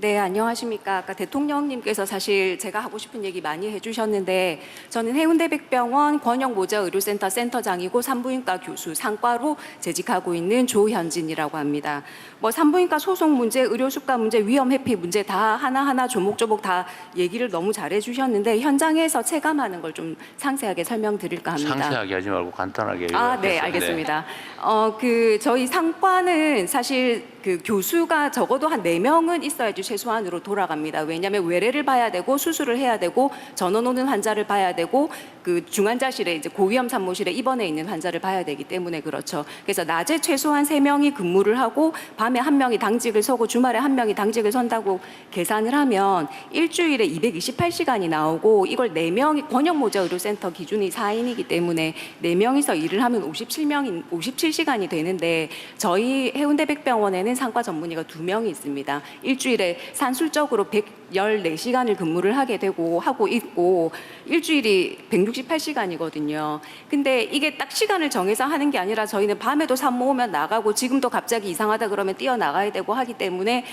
네, 안녕하십니까. 아까 대통령님께서 사실 제가 하고 싶은 얘기 많이 해주셨는데 저는 해운대백병원 권역모자의료센터 센터장이고 산부인과 교수 상과로 재직하고 있는 조현진이라고 합니다. 뭐 산부인과 소송 문제, 의료수가 문제, 위험 회피 문제 다 하나하나 조목조목 다 얘기를 너무 잘해주셨는데 현장에서 체감하는 걸 좀 상세하게 설명드릴까 합니다. 상세하게 하지 말고 간단하게. 네, 알겠습니다. 저희 상과는 사실 그 교수가 적어도 한 4명은 있어야지 최소한으로 돌아갑니다. 왜냐하면 외래를 봐야 되고 수술을 해야 되고 전원 오는 환자를 봐야 되고 그 중환자실에 이제 고위험 산모실에 입원해 있는 환자를 봐야 되기 때문에 그렇죠. 그래서 낮에 최소한 3명이 근무를 하고 밤에 1명이 당직을 서고 주말에 1명이 당직을 선다고 계산을 하면 일주일에 228시간이 나오고 이걸 4명이 권역모자의료센터 기준이 4인이기 때문에 4명이서 일을 하면 57시간이 되는데 저희 해운대백병원에는 상과 전문의가 2명이 있습니다. 일주일에 산술적으로 114시간을 근무를 하고 있고 일주일이 168시간이거든요. 근데 이게 딱 시간을 정해서 하는 게 아니라 저희는 밤에도 산모 오면 나가고 지금도 갑자기 이상하다 그러면 뛰어나가야 되고 하기 때문에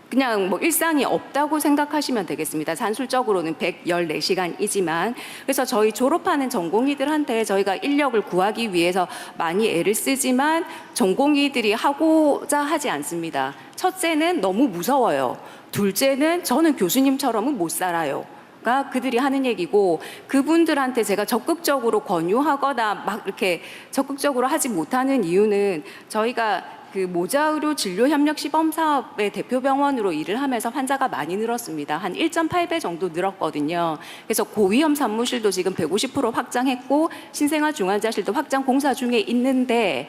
그냥 뭐 일상이 없다고 생각하시면 되겠습니다. 산술적으로는 114시간이지만 그래서 저희 졸업하는 전공의들한테 저희가 인력을 구하기 위해서 많이 애를 쓰지만 전공의들이 하고자 하지 않습니다. 첫째는 너무 무서워요. 둘째는 저는 교수님처럼은 못 살아요. 가 그들이 하는 얘기고 그분들한테 제가 적극적으로 권유하거나 막 이렇게 적극적으로 하지 못하는 이유는 저희가 그 모자의료 진료협력시범사업의 대표병원으로 일을 하면서 환자가 많이 늘었습니다. 한 1.8배 정도 늘었거든요. 그래서 고위험 산모실도 지금 150% 확장했고 신생아 중환자실도 확장 공사 중에 있는데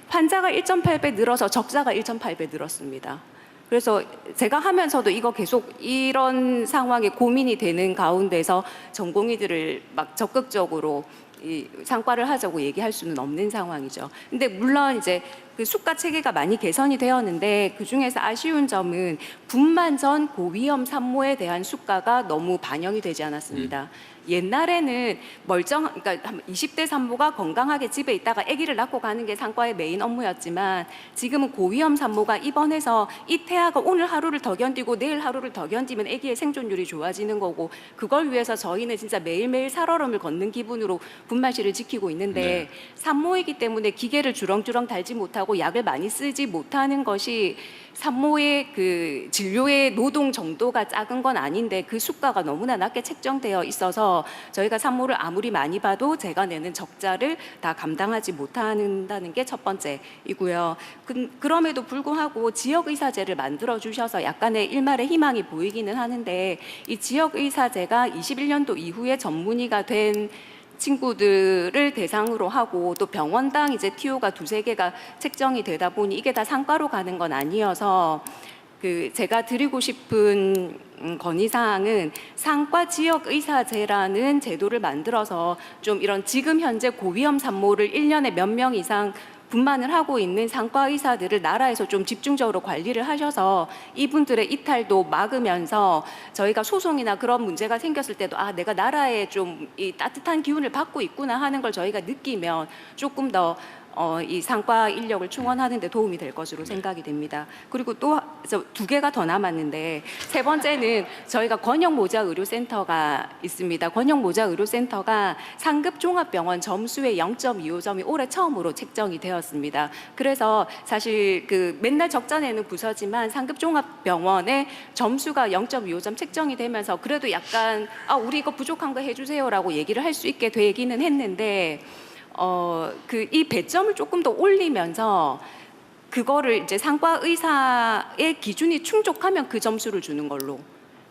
환자가 1.8배 늘어서 적자가 1.8배 늘었습니다. 그래서 제가 하면서도 이거 계속 이런 상황에 고민이 되는 가운데서 전공의들을 막 적극적으로 이 상과를 하자고 얘기할 수는 없는 상황이죠. 근데 물론 이제 그 수가 체계가 많이 개선이 되었는데 그 중에서 아쉬운 점은 분만 전 고위험 산모에 대한 수가가 너무 반영이 되지 않았습니다. 옛날에는 그러니까 20대 산모가 건강하게 집에 있다가 아기를 낳고 가는 게 상과의 메인 업무였지만 지금은 고위험 산모가 입원해서 이 태아가 오늘 하루를 더 견디고 내일 하루를 더 견디면 아기의 생존율이 좋아지는 거고 그걸 위해서 저희는 진짜 매일매일 살얼음을 걷는 기분으로 분만실을 지키고 있는데 산모이기 때문에 기계를 주렁주렁 달지 못하고 약을 많이 쓰지 못하는 것이 산모의 그 진료의 노동 정도가 작은 건 아닌데 그 수가가 너무나 낮게 책정되어 있어서 저희가 산모를 아무리 많이 봐도 제가 내는 적자를 다 감당하지 못한다는 게 첫 번째이고요. 그럼에도 불구하고 지역의사제를 만들어 주셔서 약간의 일말의 희망이 보이기는 하는데 이 지역의사제가 21년도 이후에 전문의가 된 친구들을 대상으로 하고 또 병원당 이제 TO가 2~3개가 책정이 되다 보니 이게 다 상과로 가는 건 아니어서 제가 드리고 싶은 건의사항은 상과 지역의사제라는 제도를 만들어서 좀 이런 지금 현재 고위험 산모를 1년에 몇 명 이상 분만을 하고 있는 상과 의사들을 나라에서 좀 집중적으로 관리를 하셔서 이분들의 이탈도 막으면서 저희가 소송이나 그런 문제가 생겼을 때도 내가 나라에 좀 이 따뜻한 기운을 받고 있구나 하는 걸 저희가 느끼면 조금 더 이 상과 인력을 충원하는 데 도움이 될 것으로 생각이 됩니다. 그리고 또 2개가 더 남았는데 세 번째는 저희가 권역모자의료센터가 있습니다. 권역모자의료센터가 상급 종합병원 점수의 0.25점이 올해 처음으로 책정이 되었습니다. 그래서 사실 맨날 적자 내는 부서지만 상급 종합병원의 점수가 0.25점 책정이 되면서 그래도 약간 우리 이거 부족한 거 해주세요라고 얘기를 할 수 있게 되기는 했는데 이 배점을 조금 더 올리면서 그거를 이제 상과 의사의 기준이 충족하면 그 점수를 주는 걸로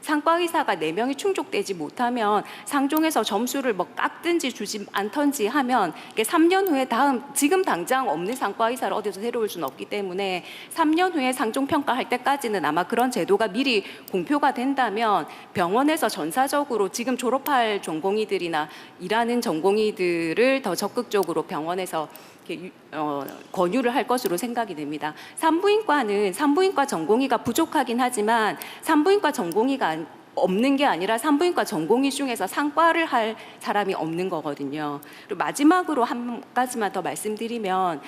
상과 의사가 4명이 충족되지 못하면 상종에서 점수를 뭐 깎든지 주지 않던지 하면 이게 3년 후에 지금 당장 없는 상과 의사를 어디서 데려올 수는 없기 때문에 3년 후에 상종 평가할 때까지는 아마 그런 제도가 미리 공표가 된다면 병원에서 전사적으로 지금 졸업할 전공의들이나 일하는 전공의들을 더 적극적으로 병원에서 권유를 할 것으로 생각이 됩니다. 산부인과는 산부인과 전공의가 부족하긴 하지만 산부인과 전공의가 없는 게 아니라 산부인과 전공의 중에서 상과를 할 사람이 없는 거거든요. 그리고 마지막으로 한 가지만 더 말씀드리면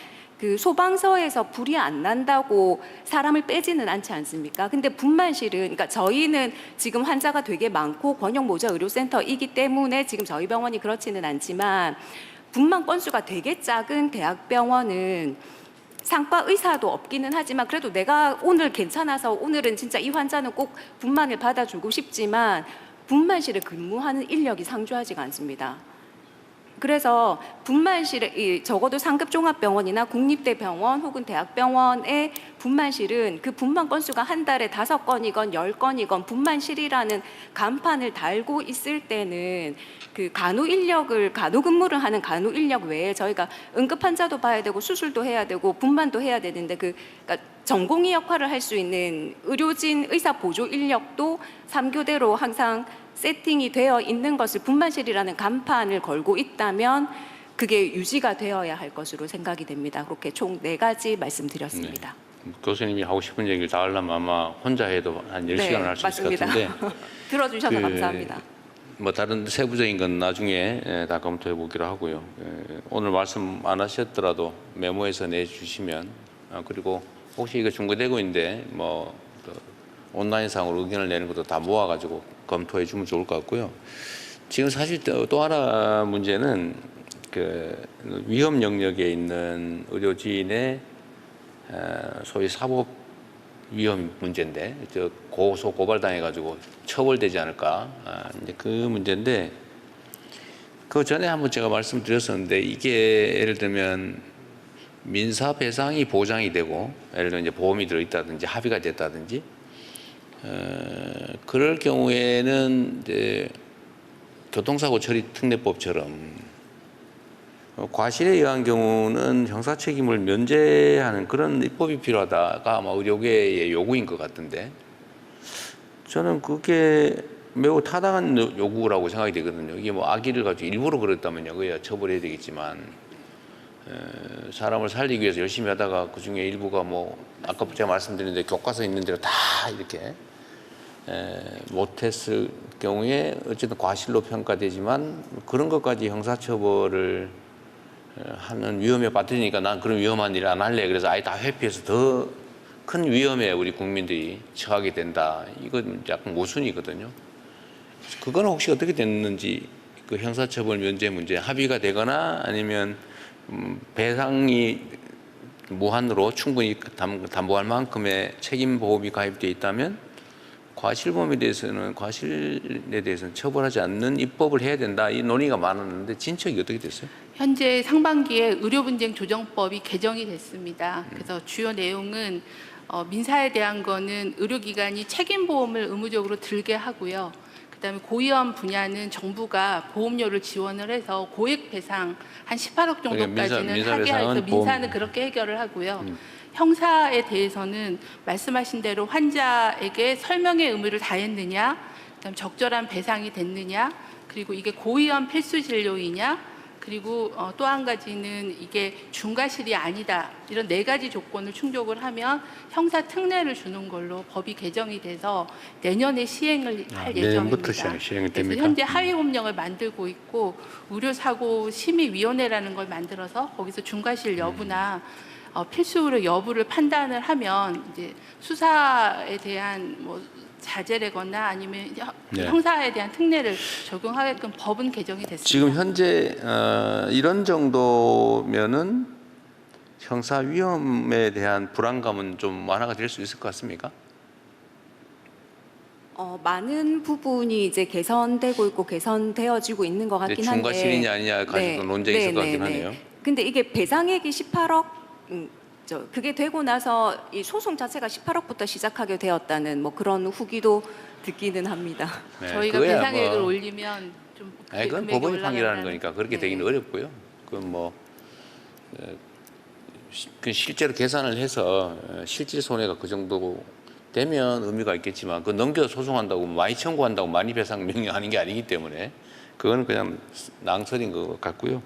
그 소방서에서 불이 안 난다고 사람을 빼지는 않지 않습니까? 근데 분만실은, 그러니까 저희는 지금 환자가 되게 많고 권역 모자 의료센터이기 때문에 지금 저희 병원이 그렇지는 않지만 분만 건수가 되게 작은 대학병원은 상과 의사도 없기는 하지만 그래도 내가 오늘 괜찮아서 오늘은 진짜 이 환자는 꼭 분만을 받아주고 싶지만 분만실에 근무하는 인력이 상주하지가 않습니다. 그래서 분만실에 적어도 상급 종합병원이나 국립대병원 혹은 대학병원의 분만실은 그 분만 건수가 한 달에 5건이건 10건이건 분만실이라는 간판을 달고 있을 때는 그 간호 근무를 하는 간호 인력 외에 저희가 응급 환자도 봐야 되고 수술도 해야 되고 분만도 해야 되는데 그러니까 전공의 역할을 할 수 있는 의료진 의사 보조 인력도 3교대로 항상 세팅이 되어 있는 것을 분만실이라는 간판을 걸고 있다면 그게 유지가 되어야 할 것으로 생각이 됩니다. 그렇게 총 4가지 말씀드렸습니다. 네. 교수님이 하고 싶은 얘기를 다 하려면 아마 혼자 해도 한 10시간을 할 수 있을 것 같은데 들어주셔서 감사합니다. 뭐 다른 세부적인 건 나중에 다 검토해 보기로 하고요. 오늘 말씀 안 하셨더라도 메모해서 내주시면 그리고 혹시 이거 중계되고 있는데 뭐 온라인상으로 의견을 내는 것도 다 모아가지고 검토해 주면 좋을 것 같고요. 지금 사실 또 하나 문제는 그 위험 영역에 있는 의료진의 소위 사법 위험 문제인데 고소 고발당해가지고 처벌되지 않을까 이제 그 문제인데 그 전에 한번 제가 말씀드렸었는데 이게 예를 들면 민사 배상이 보장이 되고 예를 들면 이제 보험이 들어있다든지 합의가 됐다든지 그럴 경우에는 이제 교통사고 처리 특례법처럼 과실에 의한 경우는 형사 책임을 면제하는 그런 입법이 필요하다가 아마 의료계의 요구인 것 같은데 저는 그게 매우 타당한 요구라고 생각이 되거든요. 이게 뭐 악의를 가지고 일부러 그랬다면요, 그야 처벌해야 되겠지만 사람을 살리기 위해서 열심히 하다가 그 중에 일부가 뭐 아까 제가 말씀드렸는데 교과서에 있는 대로 다 이렇게 못했을 경우에 어쨌든 과실로 평가되지만 그런 것까지 형사처벌을 하는 위험에 빠뜨리니까 난 그런 위험한 일을 안 할래. 그래서 아예 다 회피해서 더 큰 위험에 우리 국민들이 처하게 된다. 이건 약간 모순이거든요. 그건 혹시 어떻게 됐는지 그 형사처벌 면제 문제 합의가 되거나 아니면 배상이 무한으로 충분히 담보할 만큼의 책임 보험이 가입되어 있다면 과실에 대해서는 처벌하지 않는 입법을 해야 된다. 이 논의가 많았는데 진척이 어떻게 됐어요? 현재 상반기에 의료분쟁 조정법이 개정이 됐습니다. 그래서 주요 내용은 민사에 대한 거는 의료기관이 책임보험을 의무적으로 들게 하고요. 그다음에 고위험 분야는 정부가 보험료를 지원을 해서 고액 배상 한 18억 정도까지는 하게 해서 민사는 그렇게 해결을 하고요. 형사에 대해서는 말씀하신 대로 환자에게 설명의 의무를 다했느냐, 그다음 적절한 배상이 됐느냐, 그리고 이게 고위험 필수 진료이냐, 그리고 또 한 가지는 이게 중과실이 아니다. 이런 4가지 조건을 충족을 하면 형사 특례를 주는 걸로 법이 개정이 돼서 내년에 시행을 할 예정입니다. 내년부터 시행이 됩니까? 그래서 현재 하위법령을 만들고 있고 의료사고 심의위원회라는 걸 만들어서 거기서 중과실 여부나 필수로 여부를 판단을 하면 이제 수사에 대한 뭐 자제라거나 아니면 형사에 대한 특례를 적용하게끔 법은 개정이 됐습니다. 지금 현재 이런 정도면은 형사 위험에 대한 불안감은 좀 완화가 될 수 있을 것 같습니까? 많은 부분이 이제 개선되고 있고 개선되어지고 있는 것 같긴 한데 중과실이냐 아니냐 가지고 논쟁이 있을 것 같긴 하네요. 근데 이게 배상액이 18억 그게 되고 나서 이 소송 자체가 18억부터 시작하게 되었다는 뭐 그런 후기도 듣기는 합니다. 네, 저희가 배상액을 올리면 좀 그건 법원이 판결하는 거니까 그렇게 되기는 어렵고요. 그건 뭐 실제로 계산을 해서 실질 손해가 그 정도 되면 의미가 있겠지만 그 넘겨 소송한다고 많이 청구한다고 많이 배상 명령하는 게 아니기 때문에 그거는 그냥 낭설인 것 같고요.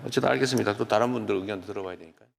어쨌든 알겠습니다. 또 다른 분들 의견도 들어봐야 되니까요.